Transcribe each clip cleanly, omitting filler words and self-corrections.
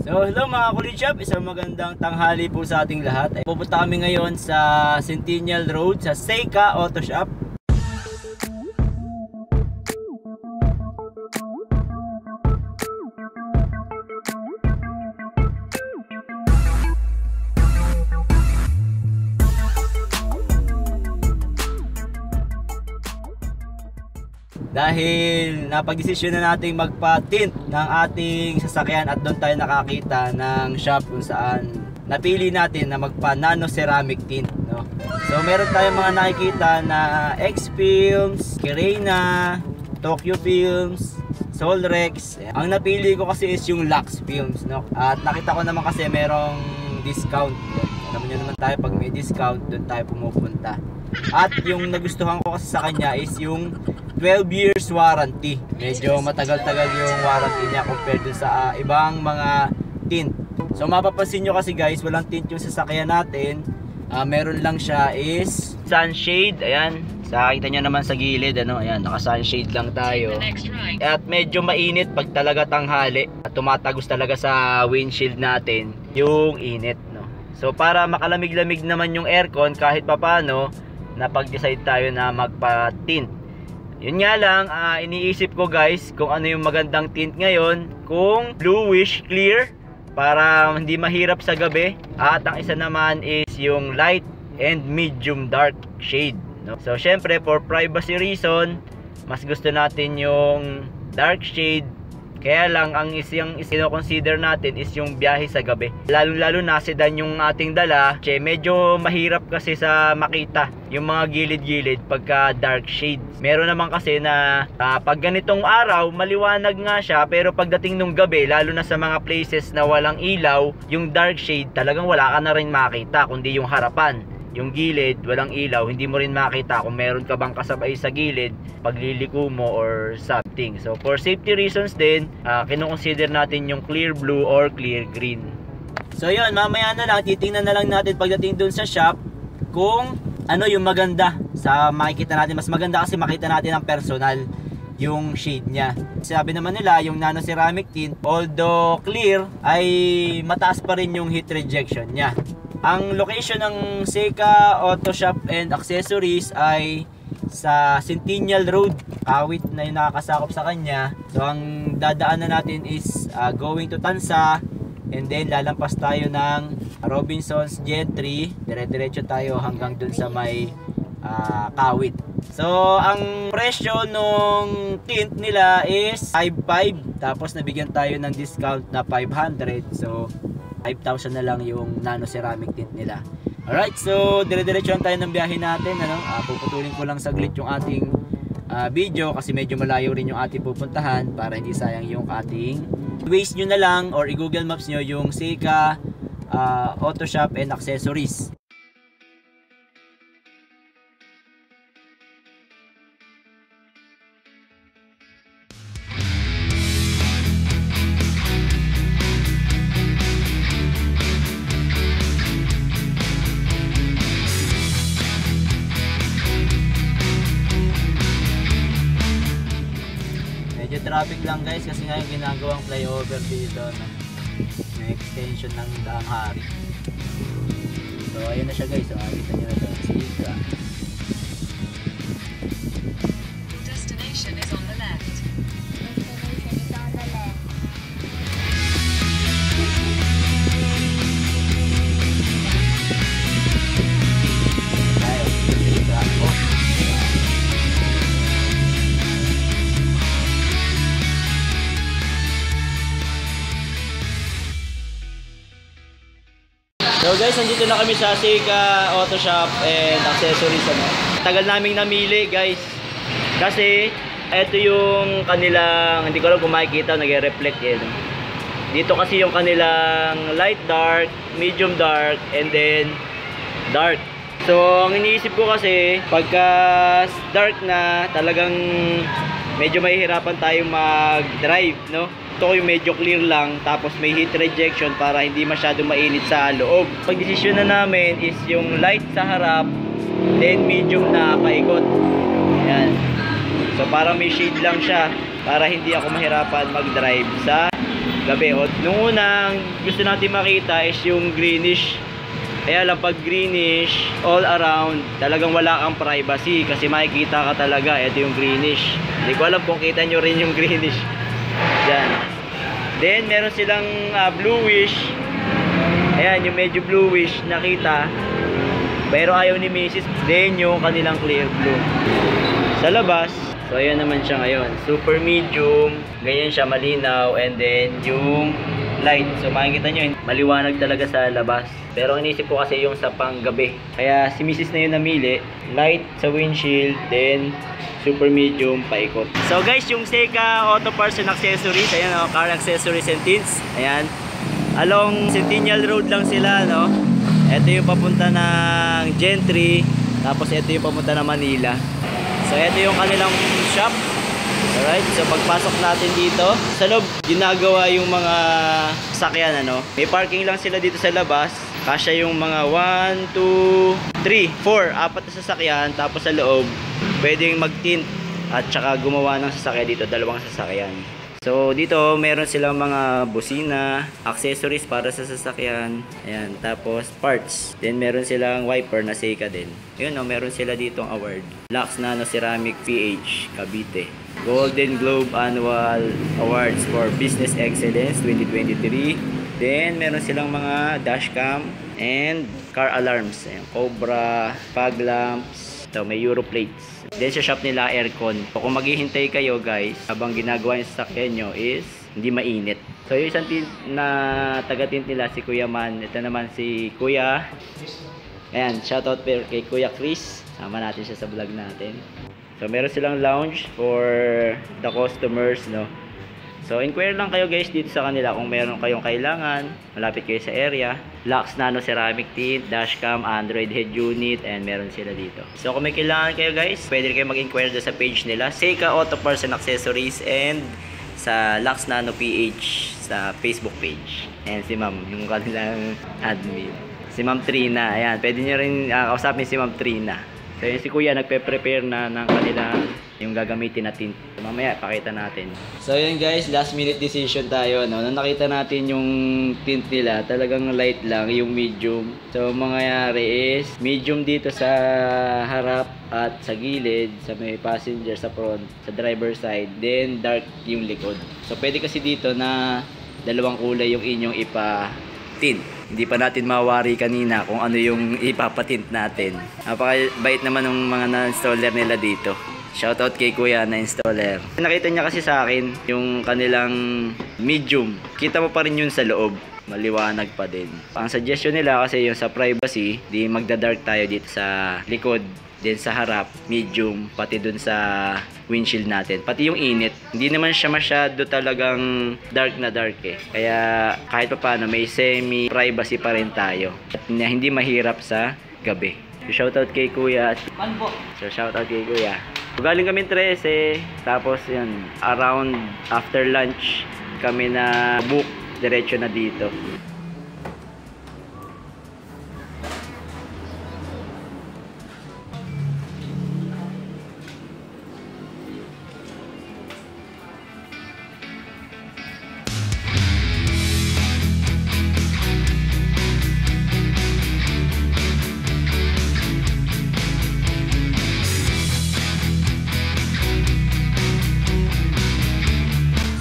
So hello mga Kulinshop, isang magandang tanghali po sa ating lahat. Pupunta kami ngayon sa Centennial Road sa Seika Auto Shop. Dahil napag-desisyon na natin magpa-tint ng ating sasakyan at doon tayo nakakita ng shop kung saan napili natin na magpa-nano ceramic tint, no? So meron tayong mga nakikita na X Films, Kirena, Tokyo Films, Solrex. Ang napili ko kasi is yung Lux Films, no? At nakita ko naman kasi merong discount. Alam niyo naman tayo pag may discount, doon tayo pumupunta. At yung nagustuhan ko kasi sa kanya is yung 12 years warranty. Medyo matagal-tagal yung warranty niya compared dun sa ibang mga tint. So mapapansin nyo kasi guys, walang tint yung sasakyan natin. Meron lang siya is sunshade. Ayan, nakita nyo naman sa gilid, ano, ayan, naka sunshade lang tayo. At medyo mainit pag talaga tanghali. At tumatagos talaga sa windshield natin yung init, no? So para makalamig-lamig naman yung aircon kahit papano, napag-decide tayo na magpa-tint. Yun nga lang, iniisip ko guys kung ano yung magandang tint ngayon, kung bluish clear para hindi mahirap sa gabi, at ang isa naman is yung light and medium dark shade, no? So syempre for privacy reason, mas gusto natin yung dark shade. Kaya lang ang isang consider natin is yung biyahe sa gabi. Lalo na sedan yung ating dala, medyo mahirap kasi sa makita yung mga gilid-gilid pagka dark shade. Meron naman kasi na pag ganitong araw maliwanag nga siya, pero pagdating nung gabi, lalo na sa mga places na walang ilaw, yung dark shade talagang wala ka na rin makita, kundi yung harapan. Yung gilid, walang ilaw, hindi mo rin makita kung meron ka bang kasabay sa gilid pagliliko mo or something. So for safety reasons din, kino-consider natin yung clear blue or clear green. So yun, mamaya na lang, titingnan na lang natin pagdating dun sa shop kung ano yung maganda sa makikita natin. Mas maganda kasi makita natin ang personal yung shade niya. Sabi naman nila, yung nano ceramic tint, although clear, ay mataas pa rin yung heat rejection niya. Ang location ng Seika Auto Shop and Accessories ay sa Centennial Road, Kawit na yung nakakasakop sa kanya. So ang dadaanan natin is going to Tansa, and then lalampas tayo ng Robinsons Gentry, dire-diretso tayo hanggang dun sa may Kawit. So ang presyo nung tint nila is 5.5, tapos nabigyan tayo ng discount na 500. So 5,000 na lang yung nano ceramic tint nila. Alright, so dire-diretsuhan tayo ng biyahe natin, ano? Puputulin ko lang saglit yung ating video kasi medyo malayo rin yung ating pupuntahan para hindi sayang yung ating. Waze nyo na lang or i-Google Maps nyo yung Seika Auto Shop and Accessories. Traffic lang guys kasi nga yung ginagawang flyover dito, no? Yung extension ng Daang Hari. So ayun na siya guys, so makikita nyo na ito, Seika. Destination is on the left. Destination is on the left. Tayo, Seika. Oh! So guys, nandito na kami sa Seika Auto Shop and Accessories, ano? Tagal naming namili guys. Kasi ito yung kanilang, hindi ko alam kung makikita, nagre-reflect yan. Dito kasi yung kanilang light dark, medium dark, and then dark. So ang iniisip ko kasi pagka dark na, talagang medyo mahihirapan tayong mag-drive, no? Ito yung medyo clear lang, tapos may heat rejection para hindi masyado mainit sa loob. Pag-desisyon na namin is yung light sa harap, then medium na paikot. Ayan. So parang may shade lang siya para hindi ako mahirapan mag-drive sa gabi. O, nung unang gusto natin makita is yung greenish. Kaya lang pag greenish all around, talagang wala kang privacy kasi makikita ka talaga. Ito yung greenish. Hindi ko alam kung kita nyo rin yung greenish. Yan. Then meron silang bluish. Ayan, yung medyo bluish nakita. Pero ayaw ni Mrs. Then yung kanilang clear blue. Sa labas, so ayan naman siya ngayon. Super medium. Ganyan siya malinaw. And then yung light. So makikita nyo, maliwanag talaga sa labas. Pero inisip ko kasi yung sa panggabi. Kaya si Mrs. na yun namili. Light sa windshield. Then super medium paikot. So guys, yung Seika Auto Parts and Accessories. Ayan o, car accessories and tints. Ayan. Along Centennial Road lang sila, no? Ito yung papunta ng Gentry. Tapos ito yung papunta ng Manila. So ito yung kanilang shop. Alright, so pagpasok natin dito, sa loob ginagawa yung mga sasakyan, ano? May parking lang sila dito sa labas. Kasya yung mga 1, 2, 3, 4, 4 na sasakyan. Tapos sa loob, pwedeng mag-tint at saka gumawa ng sasakyan dito, 2 sasakyan. So dito meron silang mga busina, accessories para sa sasakyan. Ayan, tapos parts. Then meron silang wiper na Seika din. Ayun, oh, meron sila ditong award. Lux Nano Ceramic PH Cavite. Golden Globe Annual Awards for Business Excellence 2023. Then meron silang mga dashcam and car alarms. Ayan, Cobra, fog lamps. So may Euro plates. Then sa shop nila aircon. So, kung maghihintay kayo guys, habang ginagawa yung sasakyan nyo is hindi mainit. So yung isang tint na taga-tint nila si Kuya Man. Ito naman si Kuya. Ayan, shoutout kay Kuya Chris. Sama natin siya sa vlog natin. So meron silang lounge for the customers, no. So inquire lang kayo guys dito sa kanila kung meron kayong kailangan. Malapit kayo sa area. Lux Nano Ceramic Tint, dashcam, Android head unit, and meron sila dito. So kung may kailangan kayo guys, pwede kayo mag-inquire doon sa page nila, Seika Auto Parts and Accessories, and sa Lux Nano PH sa Facebook page. And si ma'am, yung kanilang admin, si Ma'am Trina. Ayan, pwede nyo rin kausapin si Ma'am Trina. So yun, si Kuya nagpe-prepare na ng kanilang yung gagamitin na tint. So, mamaya pakita natin. So yun guys, last minute decision tayo, no. Nung nakita natin yung tint nila, talagang light lang, yung medium. So mangyayari is medium dito sa harap at sa gilid, sa may passenger sa front, sa driver side, then dark yung likod. So pwede kasi dito na dalawang kulay yung inyong ipa-tint. Hindi pa natin mawari kanina kung ano yung ipapatint natin. Napakabait naman ng mga na-installer nila dito. Shoutout kay Kuya na installer. Nakita niya kasi sa akin yung kanilang medium. Kita mo pa rin yun sa loob. Maliwanag pa din. Ang suggestion nila kasi yung sa privacy, di magda-dark tayo dito sa likod. Then sa harap, medium, pati dun sa windshield natin. Pati yung init. Hindi naman siya masyado talagang dark na dark eh. Kaya kahit pa paano, may semi-privacy pa rin tayo. At hindi mahirap sa gabi. So, shoutout kay Kuya. So shoutout kay Kuya. Galing kami 13. Tapos yun, around after lunch, kami na book. Diretso na dito.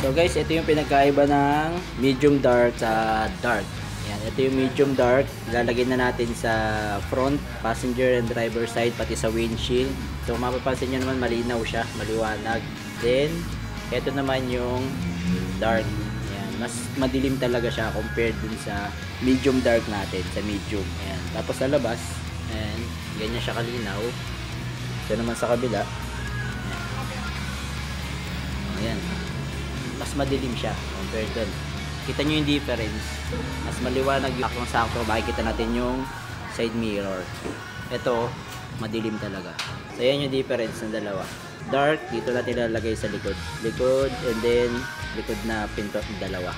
So guys, ito yung pinagkaiba ng medium dark sa dark. Yan, ito yung medium dark. Ilalagay na natin sa front, passenger and driver side, pati sa windshield. So mapapansin nyo naman malinaw siya, maliwanag. Then, ito naman yung dark. Yan, mas madilim talaga siya compared dun sa medium dark natin, sa medium. Yan. Tapos sa labas, and ganyan siya kalinaw. Ito naman sa kabila. Ayan. Mas madilim siya compared doon. Kita nyo yung difference. Mas maliwanag yung akong sakto. Makikita natin yung side mirror. Ito, madilim talaga. So yan yung difference ng dalawa. Dark, dito natin lalagay sa likod. Likod, and then likod na pinto ng dalawa.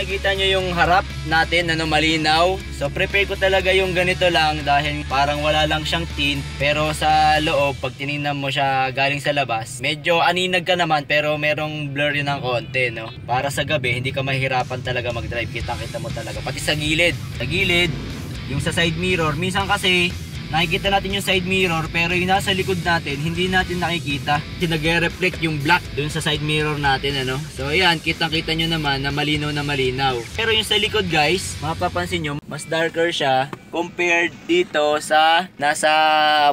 nakikita nyo yung harap natin, ano, malinaw. So prepare ko talaga yung ganito lang dahil parang wala lang siyang tint. Pero sa loob, pag tinignan mo siya galing sa labas, medyo aninag ka naman pero merong blur yun ng konti, no? Para sa gabi, hindi ka mahirapan talaga mag-drive. Kita-kita mo talaga. Pati sa gilid. Sa gilid, yung sa side mirror. Minsan kasi, nakikita natin yung side mirror pero yung nasa likod natin hindi natin nakikita kasi nagre-reflect yung black dun sa side mirror natin, ano. So ayan, kitang-kita nyo naman na malinaw na malinaw. Pero yung sa likod guys, mapapansin nyo mas darker siya compared dito sa nasa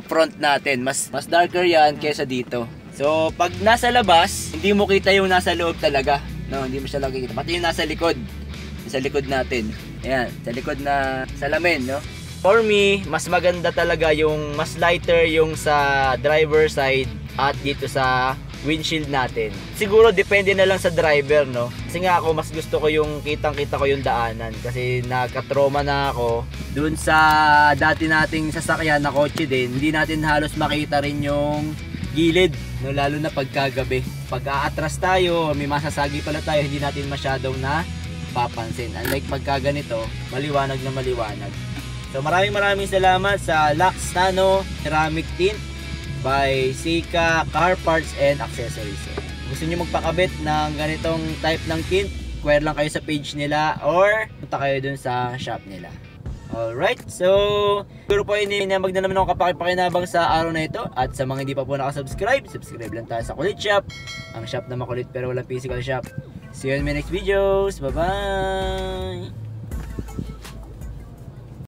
front natin. Mas darker yan kaysa dito. So pag nasa labas, hindi mo kita yung nasa loob talaga, no, hindi mo siya lagi kita. Pati yung nasa likod, sa likod natin. Ayan, sa likod na salamin, no. For me, mas maganda talaga yung mas lighter yung sa driver side at dito sa windshield natin. Siguro depende na lang sa driver, no? Kasi nga ako mas gusto ko yung kitang-kita ko yung daanan kasi nagka-trauma na ako dun sa dati nating sasakyan na kotse din. Hindi natin halos makita rin yung gilid, no? Lalo na pagkagabi. Pag aatras tayo, may masasagi pala tayo, hindi natin masyadong na papansin. Unlike pagka ganito, maliwanag na maliwanag. So maraming salamat sa Lux Nano Ceramic Tint by Sika Car Parts and Accessories. So, gusto niyo magpakabit ng ganitong type ng tint, inquire lang kayo sa page nila or punta kayo dun sa shop nila. Alright, so siguro po hindi na magdanaman ako kapakipakinabang sa araw na ito. At sa mga hindi pa po nakasubscribe, subscribe lang tayo sa Kulit Shop, ang shop na makulit pero walang physical shop. See you in my next videos. Bye bye.